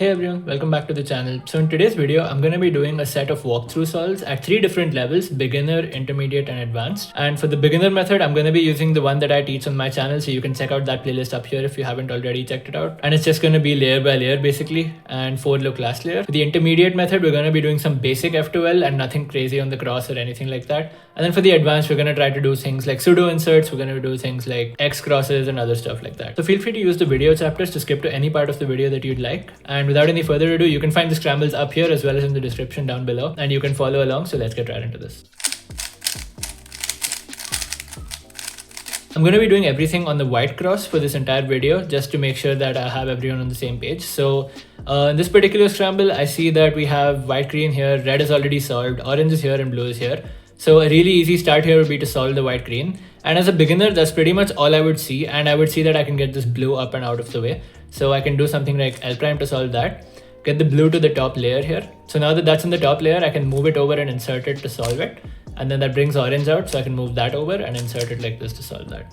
Hey everyone, welcome back to the channel. So in today's video, I'm going to be doing a set of walkthrough solves at 3 different levels: beginner, intermediate, and advanced. And for the beginner method, I'm going to be using the one that I teach on my channel, so you can check out that playlist up here if you haven't already checked it out. And it's just going to be layer by layer basically, and 4 look last layer. For the intermediate method, we're going to be doing some basic F2L and nothing crazy on the cross or anything like that. And then for the advanced, we're going to try to do things like pseudo inserts, we're going to do things like X crosses and other stuff like that. So feel free to use the video chapters to skip to any part of the video that you'd like. And without any further ado, you can find the scrambles up here as well as in the description down below, and you can follow along. So let's get right into this. I'm going to be doing everything on the white cross for this entire video just to make sure that I have everyone on the same page. So in this particular scramble, I see that we have white, green here, red is already solved, orange is here and blue is here. So a really easy start here would be to solve the white, green. And as a beginner, that's pretty much all I would see. And I would see that I can get this blue up and out of the way. So I can do something like L prime to solve that. Get the blue to the top layer here. So now that that's in the top layer, I can move it over and insert it to solve it. And then that brings orange out, so I can move that over and insert it like this to solve that.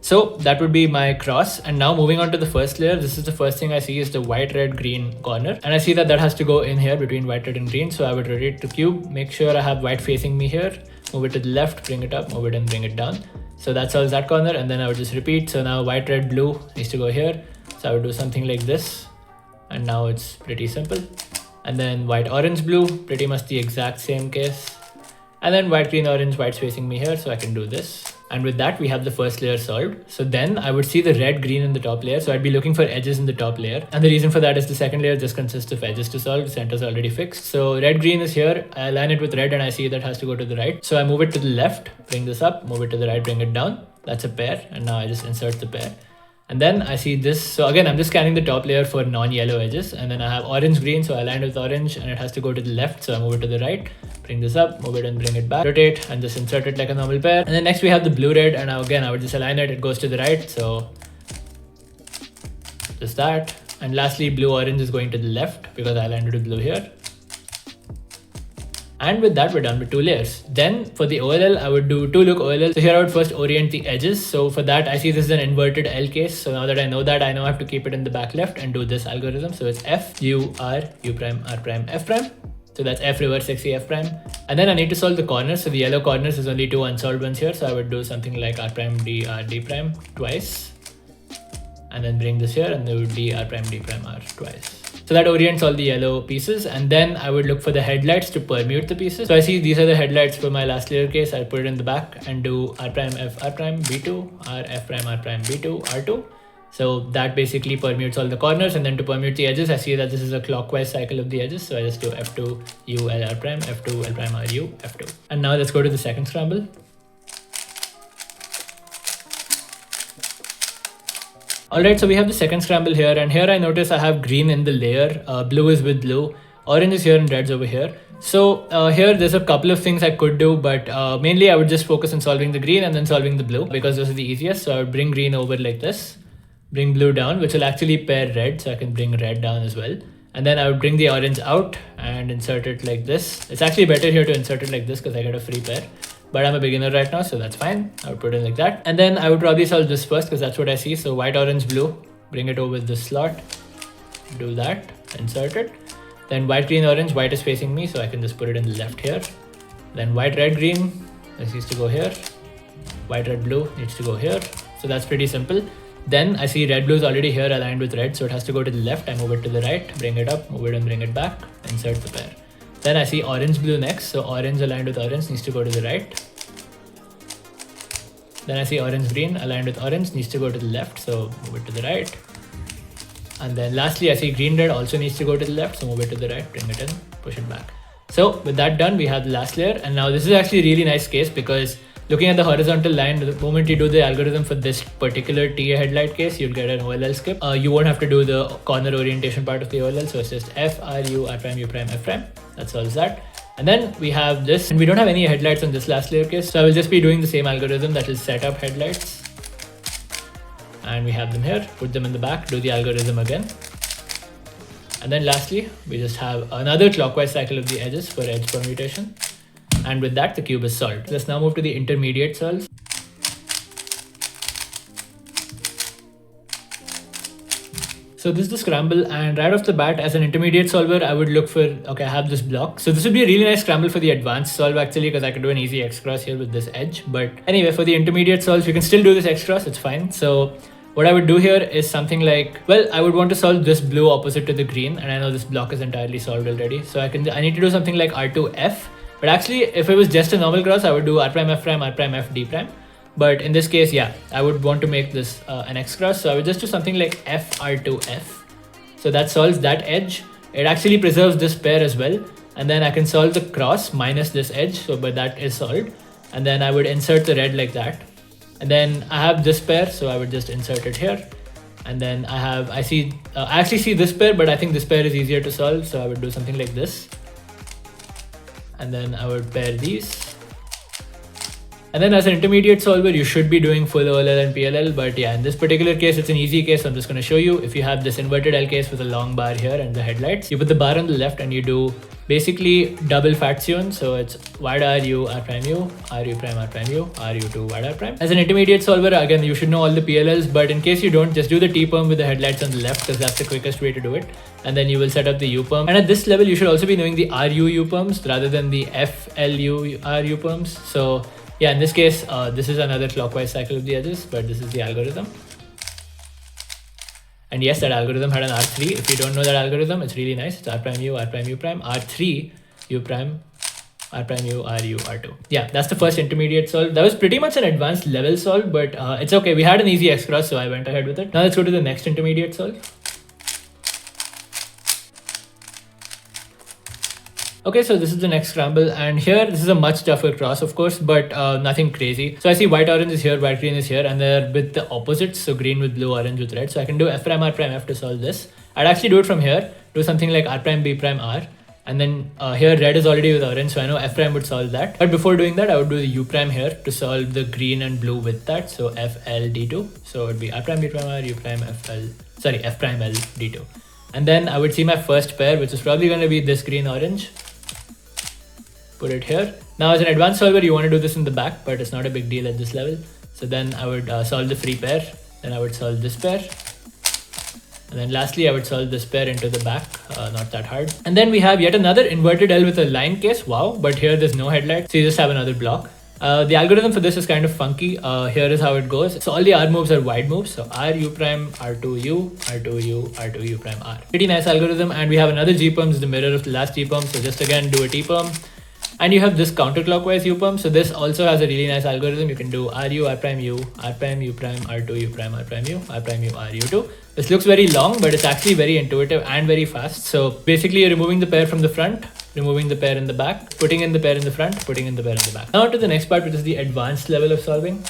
So that would be my cross. And now moving on to the first layer, this is the first thing I see is the white, red, green corner. And I see that that has to go in here between white, red and green. So I would rotate the cube, make sure I have white facing me here, move it to the left, bring it up, move it and bring it down. So that solves that corner. And then I would just repeat. So now white, red, blue needs to go here. So I would do something like this. And now it's pretty simple. And then white, orange, blue, pretty much the exact same case. And then white, green, orange, white's facing me here, so I can do this. And with that, we have the first layer solved. So then I would see the red, green in the top layer. So I'd be looking for edges in the top layer. And the reason for that is the second layer just consists of edges to solve. The center's already fixed. So red, green is here. I align it with red and I see that has to go to the right. So I move it to the left, bring this up, move it to the right, bring it down. That's a pair. And now I just insert the pair. And then I see this. So again, I'm just scanning the top layer for non-yellow edges. And then I have orange, green. So I aligned with orange and it has to go to the left. So I move it to the right, bring this up, move it and bring it back, rotate and just insert it like a normal pair. And then next we have the blue, red. And again, I would just align it. It goes to the right. So just that. And lastly, blue, orange is going to the left because I aligned it with blue here. And with that, we're done with 2 layers. Then for the OLL, I would do 2 look OLL. So here I would first orient the edges. So for that, I see this is an inverted L case. So now that I know that, I know I have to keep it in the back left and do this algorithm. So it's F, U, R, U prime, R prime, F prime. So that's F reverse XE F prime. And then I need to solve the corners. So the yellow corners is only 2 unsolved ones here. So I would do something like R prime, D, R, D prime twice. And then bring this here and there would be R prime, D prime, R twice. So that orients all the yellow pieces. And then I would look for the headlights to permute the pieces. So I see these are the headlights for my last layer case. I'll put it in the back and do R prime, F, R prime, B2, R, F prime, R prime, B2, R2. So that basically permutes all the corners. And then to permute the edges, I see that this is a clockwise cycle of the edges. So I just do F2, U, L, R prime, F2, L prime, R, U, F2. And now let's go to the second scramble. Alright, so we have the second scramble here, and here I notice I have green in the layer, blue is with blue, orange is here and red's over here. So here there's a couple of things I could do, but mainly I would just focus on solving the green and then solving the blue because those are the easiest. So I would bring green over like this, bring blue down, which will actually pair red, so I can bring red down as well. And then I would bring the orange out and insert it like this. It's actually better here to insert it like this because I get a free pair. But I'm a beginner right now, so that's fine. I would put it like that. And then I would probably solve this first because that's what I see. So white, orange, blue, bring it over this slot, do that, insert it. Then white, green, orange, white is facing me, so I can just put it in the left here. Then white, red, green, this needs to go here. White, red, blue needs to go here. So that's pretty simple. Then I see red, blue is already here aligned with red, so it has to go to the left. I move it to the right, bring it up, move it and bring it back, insert the pair. Then I see orange, blue next. So orange aligned with orange needs to go to the right. Then I see orange, green aligned with orange needs to go to the left. So move it to the right. And then lastly, I see green, red also needs to go to the left. So move it to the right, bring it in, push it back. So with that done, we have the last layer. And now this is actually a really nice case because looking at the horizontal line, the moment you do the algorithm for this particular TA headlight case, you'll get an OLL skip. You won't have to do the corner orientation part of the OLL. So it's just F, R, U, R prime, U prime, F prime. That solves that. And then we have this, and we don't have any headlights on this last layer case. So I will just be doing the same algorithm that will set up headlights. And we have them here, put them in the back, do the algorithm again. And then lastly, we just have another clockwise cycle of the edges for edge permutation. And with that, the cube is solved. Let's now move to the intermediate solves. So this is the scramble, and right off the bat, as an intermediate solver, I would look for, okay, I have this block. So this would be a really nice scramble for the advanced solve actually, because I could do an easy X cross here with this edge. But anyway, for the intermediate solves, you can still do this X cross, it's fine. So what I would do here is something like, well, I would want to solve this blue opposite to the green, and I know this block is entirely solved already. So I need to do something like R2F, but actually if it was just a normal cross, I would do R prime F prime, R prime F D prime. But in this case, yeah, I would want to make this an X cross. So I would just do something like F R2F. So that solves that edge. It actually preserves this pair as well. And then I can solve the cross minus this edge. So, but that is solved. And then I would insert the red like that. And then I have this pair. So I would just insert it here. And then I actually see this pair, but I think this pair is easier to solve. So I would do something like this. And then I would pair these. And then as an intermediate solver, you should be doing full OLL and PLL. But yeah, in this particular case, it's an easy case. So I'm just going to show you. If you have this inverted L case with a long bar here and the headlights, you put the bar on the left and you do basically double fraction. So it's wide R U R prime U, R U prime R prime U, R U to wide R prime. As an intermediate solver, again, you should know all the PLLs. But in case you don't, just do the T perm with the headlights on the left, because that's the quickest way to do it. And then you will set up the U perm. And at this level, you should also be knowing the RU U perms rather than the FLU RU perms. So yeah, in this case, this is another clockwise cycle of the edges, but this is the algorithm. And yes, that algorithm had an R3. If you don't know that algorithm, it's really nice. It's R prime U prime, R3, U prime, R prime U, RU, R2. Yeah, that's the first intermediate solve. That was pretty much an advanced level solve, but it's okay. We had an easy X cross, so I went ahead with it. Now let's go to the next intermediate solve. Okay, so this is the next scramble, and here this is a much tougher cross, of course, but nothing crazy. So I see white orange is here, white green is here, and they're with the opposites, so green with blue, orange with red. So I can do F prime R prime F to solve this. I'd actually do it from here, do something like R prime B prime R, and then here red is already with orange, so I know F prime would solve that. But before doing that, I would do the U prime here to solve the green and blue with that, so F L D2. So it would be R prime B prime R, U prime F prime L D2. And then I would see my first pair, which is probably going to be this green orange. Put it here. Now as an advanced solver, you want to do this in the back, but it's not a big deal at this level. So then I would solve the free pair. Then I would solve this pair. And then lastly, I would solve this pair into the back. Not that hard. And then we have yet another inverted L with a line case. Wow. But here there's no headlight. So you just have another block. The algorithm for this is kind of funky. Here is how it goes. So all the R moves are wide moves. So R U prime, R2U, R2U, R2U prime R. Pretty nice algorithm. And we have another G perm, the mirror of the last G perm. So just again do a T perm. And you have this counterclockwise U perm. So this also has a really nice algorithm. You can do RU, R prime U, R prime U prime, R2 U prime, R prime U, R prime U, RU2. This looks very long, but it's actually very intuitive and very fast. So basically you're removing the pair from the front, removing the pair in the back, putting in the pair in the front, putting in the pair in the back. Now to the next part, which is the advanced level of solving.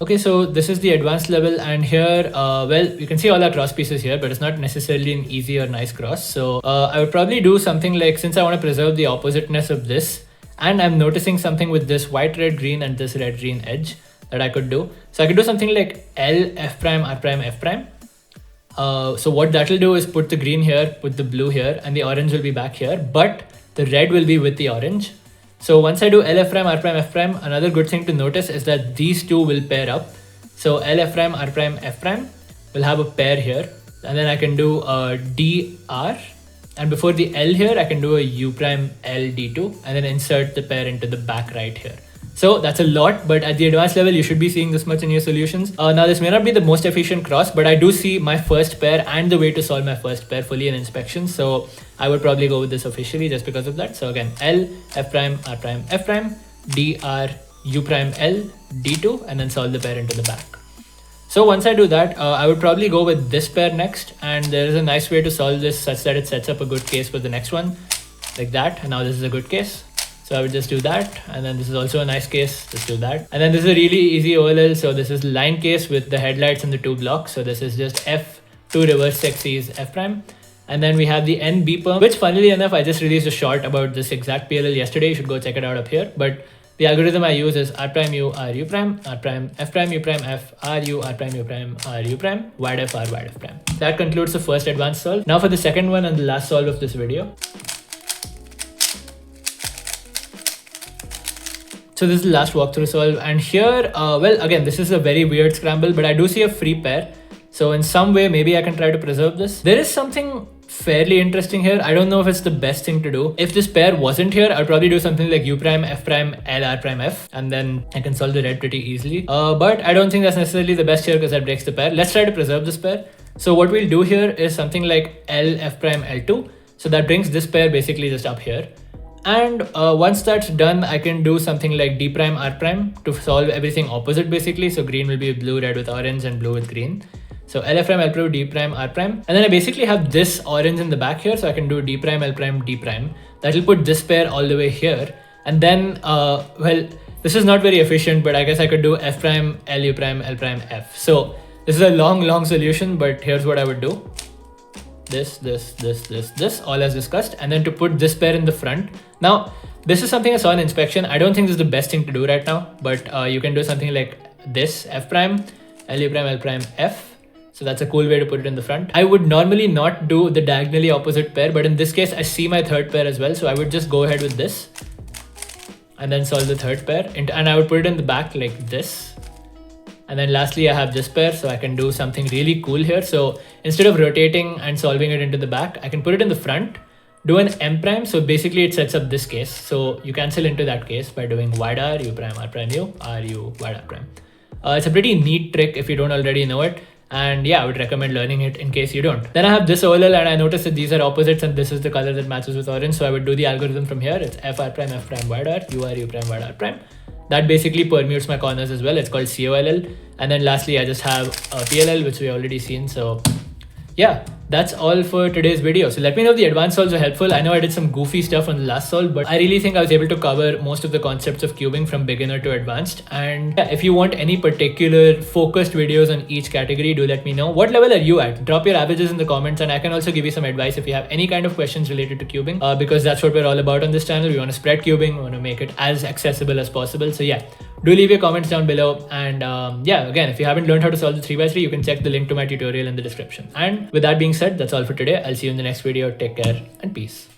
Okay, so this is the advanced level, and here, well, you can see all our cross pieces here, but it's not necessarily an easy or nice cross. So I would probably do something like, since I want to preserve the oppositeness of this, and I'm noticing something with this white, red, green, and this red, green edge that I could do. So I could do something like L, F prime, R prime, F prime. So what that will do is put the green here, put the blue here, and the orange will be back here, but the red will be with the orange. So once I do L F prime, R prime, F prime, another good thing to notice is that these two will pair up. So L F prime, R prime, F prime will have a pair here, and then I can do D R, and before the L here, I can do a U prime L D2, and then insert the pair into the back right here. So that's a lot, but at the advanced level, you should be seeing this much in your solutions. Now this may not be the most efficient cross, but I do see my first pair and the way to solve my first pair fully in inspection. So I would probably go with this officially just because of that. So again, L, F prime, R prime, F prime, D, R, U prime, L, D2, and then solve the pair into the back. So once I do that, I would probably go with this pair next. And there is a nice way to solve this such that it sets up a good case for the next one, like that. And now this is a good case. So I would just do that, and then this is also a nice case, just do that. And then this is a really easy OLL, so this is line case with the headlights and the two blocks. So this is just F, two reverse sexes, F prime. And then we have the NB perm, which funnily enough, I just released a short about this exact PLL yesterday. You should go check it out up here. But the algorithm I use is R prime U, R U prime, R prime, F prime, U prime, F, R U, R prime, U prime, R U prime, wide F, R, wide F prime. That concludes the first advanced solve. Now for the second one and the last solve of this video. So this is the last walkthrough solve, and here, well, again, this is a very weird scramble, but I do see a free pair. So in some way, maybe I can try to preserve this. There is something fairly interesting here. I don't know if it's the best thing to do. If this pair wasn't here, I'd probably do something like U prime, F prime, L, R prime, F, and then I can solve the red pretty easily. But I don't think that's necessarily the best here because that breaks the pair. Let's try to preserve this pair. So what we'll do here is something like L, F prime, L2. So that brings this pair basically just up here. And once that's done, I can do something like D prime, R prime to solve everything opposite basically. So green will be blue, red with orange, and blue with green. So L, F prime, L prime, D prime, R prime. And then I basically have this orange in the back here. So I can do D prime, L prime, D prime. That'll put this pair all the way here. And then, well, this is not very efficient, but I guess I could do F prime, L, U prime, L prime, F. So this is a long solution, but here's what I would do. This, all as discussed. And then to put this pair in the front. Now, this is something I saw in inspection. I don't think this is the best thing to do right now, but you can do something like this, F prime, L, U prime, L prime, F. So that's a cool way to put it in the front. I would normally not do the diagonally opposite pair, but in this case, I see my third pair as well. So I would just go ahead with this and then solve the third pair. And I would put it in the back like this. And then lastly, I have this pair, so I can do something really cool here. So instead of rotating and solving it into the back, I can put it in the front, do an M prime. So basically it sets up this case. So you cancel into that case by doing wide R, U prime, R prime, U, R, U, wide R prime. It's a pretty neat trick if you don't already know it. And yeah, I would recommend learning it in case you don't. Then I have this OLL, and I noticed that these are opposites and this is the color that matches with orange. So I would do the algorithm from here. It's F, R prime, F prime, wide R, U, R, U prime, wide R prime. That basically permutes my corners as well. It's called COLL. And then lastly, I just have a PLL, which we already seen. So yeah, that's all for today's video. So let me know if the advanced solves are helpful. I know I did some goofy stuff on the last solve, but I really think I was able to cover most of the concepts of cubing from beginner to advanced. And yeah, if you want any particular focused videos on each category, do let me know. What level are you at? Drop your averages in the comments, and I can also give you some advice if you have any kind of questions related to cubing, because that's what we're all about on this channel. We want to spread cubing, we want to make it as accessible as possible. So yeah, do leave your comments down below. And yeah, again, if you haven't learned how to solve the 3x3, you can check the link to my tutorial in the description. And with that being said, that's all for today. I'll see you in the next video. Take care and peace.